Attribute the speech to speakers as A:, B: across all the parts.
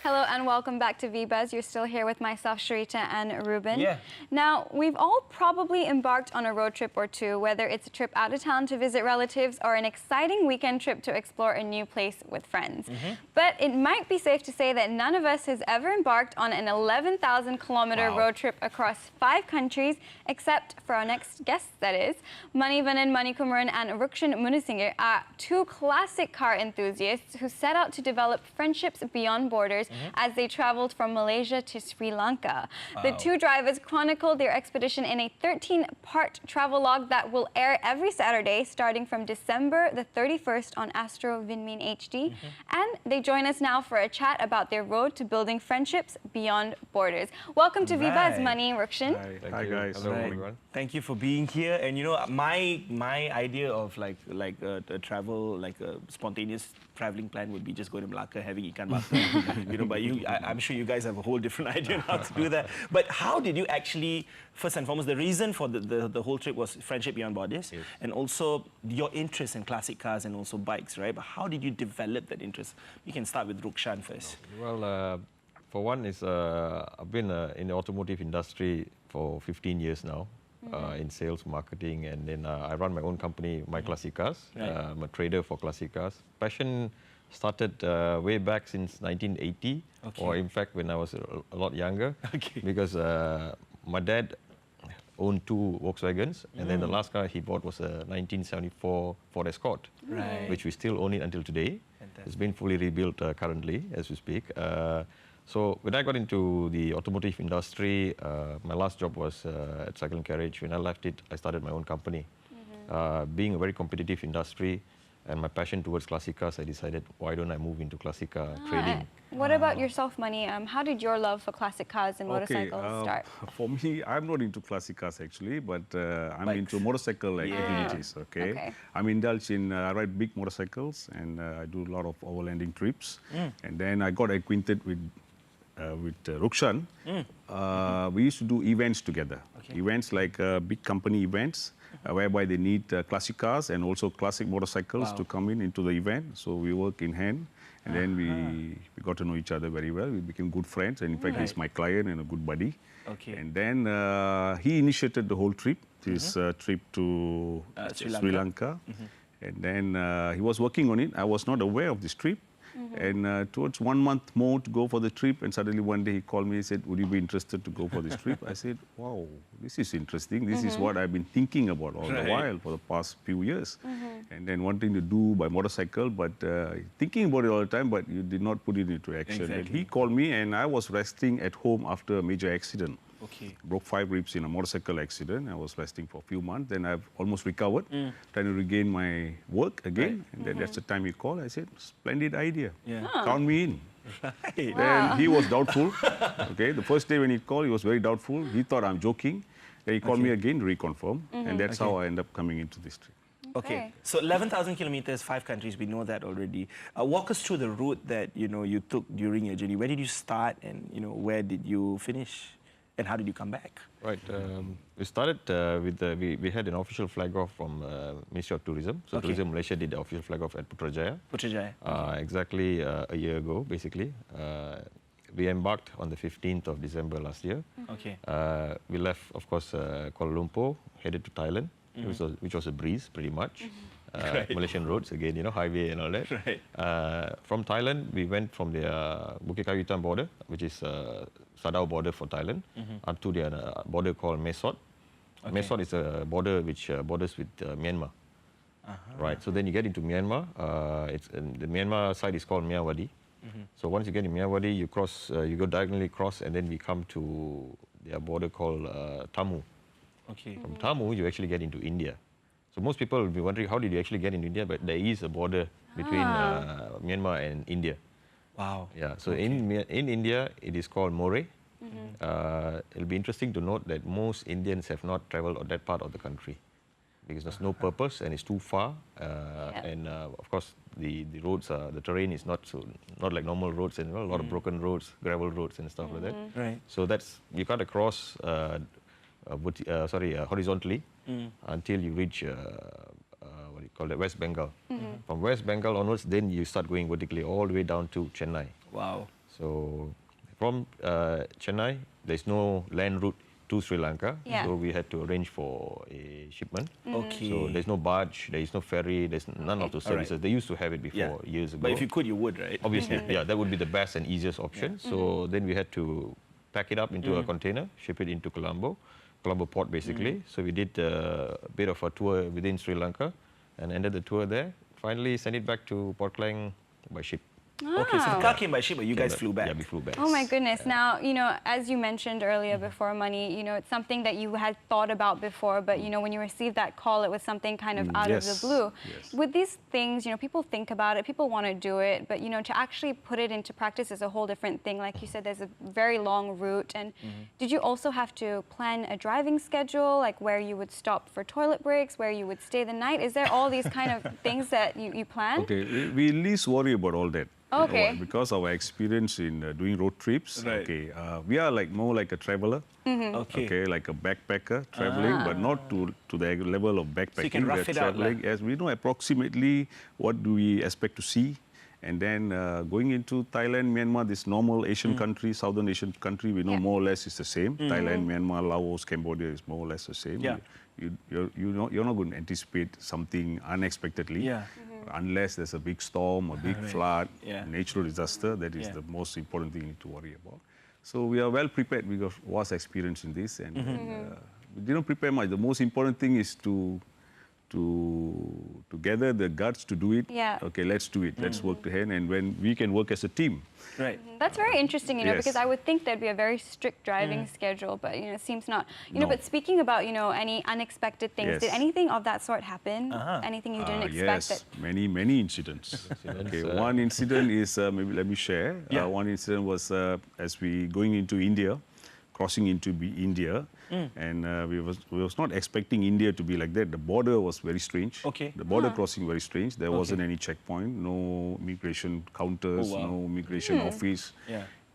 A: Hello and welcome back to Vbuzz. You're still here with myself, Sharita, and Ruben.
B: Yeah.
A: Now, we've all probably embarked on a road trip or two, whether it's a trip out of town to visit relatives or an exciting weekend trip to explore a new place with friends. But it might be safe to say that none of us has ever embarked on an 11,000-kilometer road trip across 5 countries, except for our next guests, that is. Manivannan, Manikumaran and Rukshan Munesinghe are 2 classic car enthusiasts who set out to develop friendships beyond borders as they traveled from Malaysia to Sri Lanka. The 2 drivers chronicled their expedition in a 13-part travelogue that will air every Saturday starting from December the 31st on Astro Vinmin HD. And they join us now for a chat about their road to building friendships beyond borders. Welcome to Vbuzz, Mani and Rukshan.
C: Hi guys.
B: Hello, everyone. Thank you for being here. And you know, my idea of like a travel, like a spontaneous traveling plan would be just going to Malacca, having ikan bakar. You know, but I'm sure you guys have a whole different idea on how to do that. But how did you actually, first and foremost, the reason for the whole trip was friendship beyond borders, and also your interest in classic cars and also bikes, right? But how did you develop that interest? You can start with Rukshan first.
C: Well, for one, I've been in the automotive industry for 15 years now, in sales, marketing, and then I run my own company, My Classic Cars. I'm a trader for classic cars. Passion started way back since 1980, or in fact when I was a lot younger, because my dad owned 2 Volkswagens, and then the last car he bought was a 1974 Ford Escort, which we still own it until today. Fantastic. It's been fully rebuilt currently as we speak. So when I got into the automotive industry, my last job was at Cycle and Carriage. When I left it, I started my own company. Being a very competitive industry and my passion towards classic cars, I decided, why don't I move into classic car trading?
A: What about yourself, Mani? How did your love for classic cars and motorcycles start?
D: For me, I'm not into classic cars actually, but I'm into motorcycle activities. I'm indulged in, I ride big motorcycles and I do a lot of overlanding trips. And then I got acquainted with Rukshan. We used to do events together. Events like big company events, whereby they need classic cars and also classic motorcycles to come into the event. So we work in hand, and then we got to know each other very well. We became good friends, and in fact, he's my client and a good buddy. And then he initiated the whole trip, this trip to Sri Lanka. And then he was working on it. I was not aware of this trip. And towards 1 month more to go for the trip, and suddenly one day he called me and said, would you be interested to go for this trip? I said, wow, this is interesting. This is what I've been thinking about all the while for the past few years. And then wanting to do by motorcycle, but thinking about it all the time, but you did not put it into action. And he called me, and I was resting at home after a major accident. Broke 5 ribs in a motorcycle accident. I was resting for a few months. Then I've almost recovered, trying to regain my work again. And then that's the time he called. I said, splendid idea. Count me in. Then he was doubtful. The first day when he called, he was very doubtful. He thought I'm joking. Then he called me again to reconfirm. And that's how I ended up coming into this trip.
B: So 11,000 kilometers, 5 countries, we know that already. Walk us through the route that you took during your journey. Where did you start and where did you finish? And how did you come back?
C: Right. We started with we had an official flag off from Ministry of Tourism. So Tourism Malaysia did the official flag off at Putrajaya. Exactly a year ago, basically. We embarked on the 15th of December last year. We left, of course, Kuala Lumpur, headed to Thailand, which was a breeze, pretty much. Malaysian roads, again, highway and all that. From Thailand, we went from the Bukit Kayutan border, which is Sadao border for Thailand, up to the border called Mesot. Mesot is a border which borders with Myanmar. Right, so then you get into Myanmar. The Myanmar side is called Myanwadi. So once you get in Myanwadi, you cross, you go diagonally across, and then we come to their border called Tamu. From Tamu, you actually get into India. So most people will be wondering, how did you actually get in India? But there is a border between Myanmar and India. Yeah, so in India, it is called Moreh. It'll be interesting to note that most Indians have not traveled on that part of the country because there's no purpose and it's too far. And of course, the roads, the terrain is not like normal roads, and a lot of broken roads, gravel roads and stuff like that. So that's, you can't cross horizontally until you reach what do you call it, West Bengal. From West Bengal onwards, then you start going vertically all the way down to Chennai. So from Chennai, there's no land route to Sri Lanka, so we had to arrange for a shipment.
B: Okay.
C: So there's no barge, there is no ferry, there's none of those services. They used to have it before, years ago.
B: But if you could, you would, right?
C: Obviously, yeah, that would be the best and easiest option. So then we had to pack it up into a container, ship it into Colombo port basically. So we did a bit of a tour within Sri Lanka and ended the tour there. Finally sent it back to Port Klang by ship.
B: Okay, so the car came by ship, but you guys flew back.
C: Yeah, we flew back.
A: Oh my goodness. Now, you know, as you mentioned earlier before, Mani, you know, it's something that you had thought about before, but, you know, when you received that call, it was something kind of out of the blue. With these things, you know, people think about it, people want to do it, but, you know, to actually put it into practice is a whole different thing. Like you said, there's a very long route. And did you also have to plan a driving schedule, like where you would stop for toilet breaks, where you would stay the night? Is there all these kind of things that you plan?
D: Okay, we least worry about all that.
A: Okay.
D: Because of our experience in doing road trips, okay, we are like more like a traveler, okay, like a backpacker traveling, but not to the level of backpacking.
B: So you can rough it out, like.
D: As we know approximately what do we expect to see, and then going into Thailand, Myanmar, this normal Asian country, Southern Asian country, we know more or less is the same. Thailand, Myanmar, Laos, Cambodia is more or less the same.
B: Yeah.
D: You're not going to anticipate something unexpectedly. Unless there's a big storm, a big flood, natural disaster, that is the most important thing you need to worry about. So we are well prepared because was experienced in this, and we didn't prepare much. The most important thing is to gather the guts to do it. Okay, let's do it. Let's work together, and when we can work as a team.
B: Right.
A: That's very interesting, you know, because I would think there'd be a very strict driving schedule, but, you know, it seems not. You know, but speaking about, you know, any unexpected things, did anything of that sort happen? Anything you didn't expect?
D: Yes, many incidents. Okay, one incident is, maybe let me share. One incident was as we going into India, crossing into India, and we was not expecting India to be like that. The border was very strange.
B: Okay.
D: The border crossing very strange. There wasn't any checkpoint, no immigration counters, no immigration office.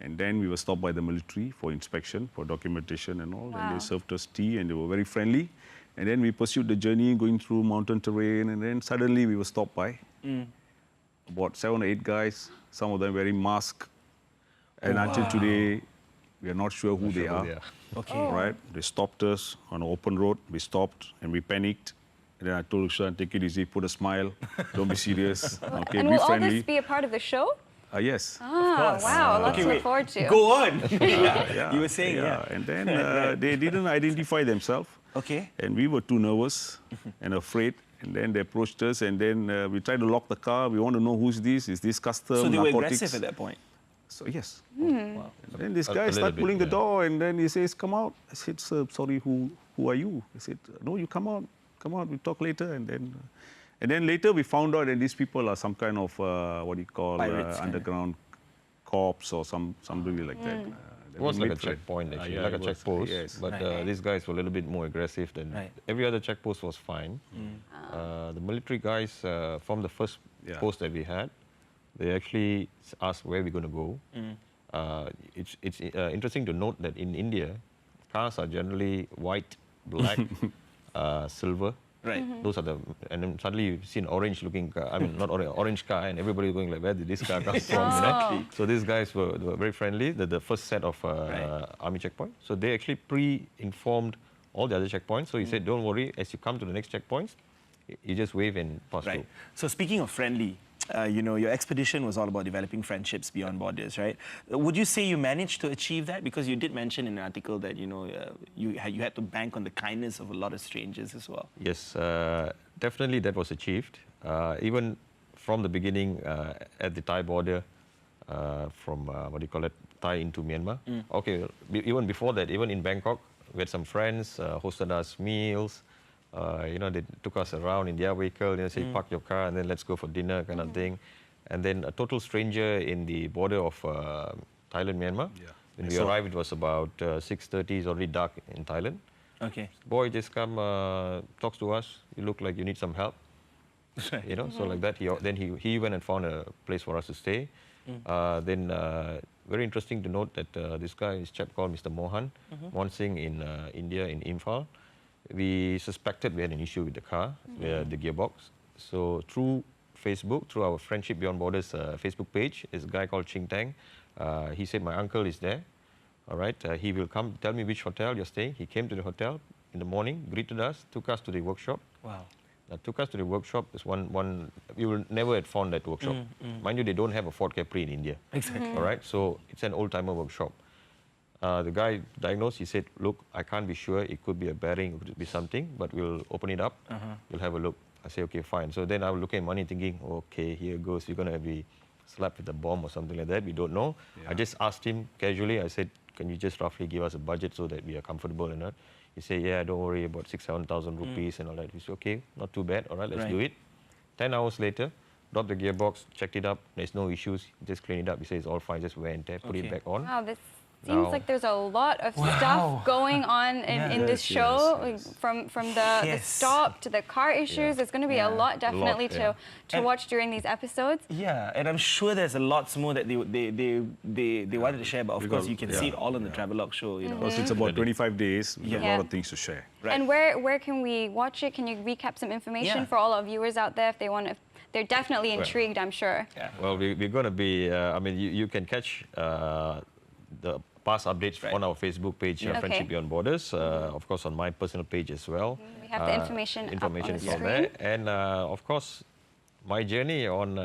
D: And then we were stopped by the military for inspection, for documentation and all. And they served us tea, and they were very friendly. And then we pursued the journey, going through mountain terrain, and then suddenly we were stopped by about 7 or 8 guys, some of them wearing masks. And until today, we are not sure who they are.
B: Okay.
D: Right? They stopped us on an open road. We stopped and we panicked. And then I told Rukshan, take it easy, put a smile, don't be serious. Okay,
A: and
D: be
A: will
D: friendly.
A: all this be a part of the show?
D: Yes.
A: Ah, wow, lots to look forward to.
B: Go on. You were saying,
D: And then they didn't identify themselves.
B: Okay.
D: And we were too nervous and afraid. And then they approached us, and then we tried to lock the car. We want to know who's this? Is this customs,
B: So they were
D: narcotics?
B: aggressive at that point?
D: So, yes.
B: Wow.
D: And then this guy started pulling the door, and then he says, come out. I said, sir, sorry, who are you? He said, no, you come out, we'll talk later. And then later we found out that these people are some kind of, what do you call, underground corps or somebody like that.
C: It was like a checkpoint, actually, like a checkpost.
D: Yes.
C: But these guys were a little bit more aggressive than every other checkpost was fine. The military guys from the first post that we had, they actually asked where we're going to go. It's interesting to note that in India, cars are generally white, black, silver.
B: Right.
C: Those are the, and then suddenly you see an orange-looking car. I mean, not orange car, and everybody going like, where did this car come from? You know? So these guys were very friendly. The first set of army checkpoint. So they actually pre-informed all the other checkpoints. So he said, don't worry, as you come to the next checkpoints, you just wave and pass through.
B: So speaking of friendly, you know, your expedition was all about developing friendships beyond borders, right? Would you say you managed to achieve that? Because you did mention in an article that, you know, you had to bank on the kindness of a lot of strangers as well.
C: Yes, definitely that was achieved. Even from the beginning at the Thai border, from, what do you call it, Thai into Myanmar. Okay, even before that, even in Bangkok, we had some friends, hosted us meals. You know, they took us around in their vehicle, you know, say, park your car and then let's go for dinner kind of thing. And then a total stranger in the border of Thailand, Myanmar. When we arrived, it was about 6:30, it's already dark in Thailand.
B: Okay.
C: Boy, just come, talks to us, you look like you need some help. You know, so like that, then he went and found a place for us to stay. Then, very interesting to note that this guy, this chap called Mr. Mohan, Munesinghe in India, in Imphal. We suspected we had an issue with the car, the gearbox. So through Facebook through our Friendship Beyond Borders Facebook page. There's a guy called Ching Tang. He said, my uncle is there. All right, he will come, tell me which hotel you're staying. He came to the hotel in the morning, greeted us, took us to the workshop.
B: Wow.
C: Took us to the workshop. There's we will never have found that workshop. Mind you, they don't have a Ford Capri in India.
B: Exactly.
C: All right, so it's an old-timer workshop. The guy diagnosed, he said, look, I can't be sure. It could be a bearing, it could be something, but we'll open it up. We'll have a look. I say, okay, fine. So then I was looking at money thinking, okay, here goes. We're going to be slapped with a bomb or something like that. We don't know. Yeah. I just asked him casually. I said, can you just roughly give us a budget so that we are comfortable and not? He said, yeah, don't worry about 6,000-7,000 rupees and all that. We said, okay, not too bad. All right, let's do it. 10 hours later, dropped the gearbox, checked it up. There's no issues. Just clean it up. He says, it's all fine. Just wear and tear, put it back on.
A: Wow, this seems like there's a lot of stuff going on in this show, from the stop to the car issues. There's going to be a lot definitely to watch during these episodes.
B: Yeah, and I'm sure there's a lot more that they wanted to share, but of course you can see it all on the travelogue show. You know,
D: because it's about 25 days. We have a lot of things to share.
B: Right.
A: And where can we watch it? Can you recap some information for all our viewers out there if they want to? They're definitely intrigued, I'm sure.
C: Yeah. Well, we're going to be. I mean, you can catch the past updates on our Facebook page, Friendship Beyond Borders, of course on my personal page as well.
A: We have the information up on the
C: from
A: screen.
C: there. And of course, my journey on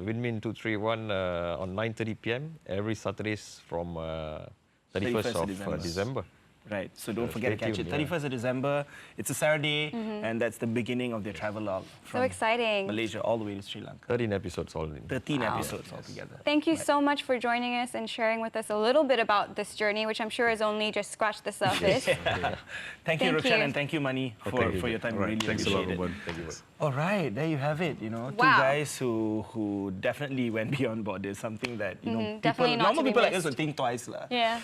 C: Winmin 231 on 9:30 p.m. every Saturdays from 31st of December.
B: Right, so don't forget to catch it. 31st of December, it's a Saturday, and that's the beginning of their travelogue from Malaysia all the way to Sri Lanka.
C: 13 episodes all in.
B: 13 episodes altogether.
A: Thank you so much for joining us and sharing with us a little bit about this journey, which I'm sure has only just scratched the surface.
B: Thank you, Rukshan, and thank you, Mani, for your time. Really appreciate it.
D: Thank you.
B: All right, there you have it. You know, two guys who definitely went beyond borders. Something that normal people like us would think twice, lah.
A: Yeah.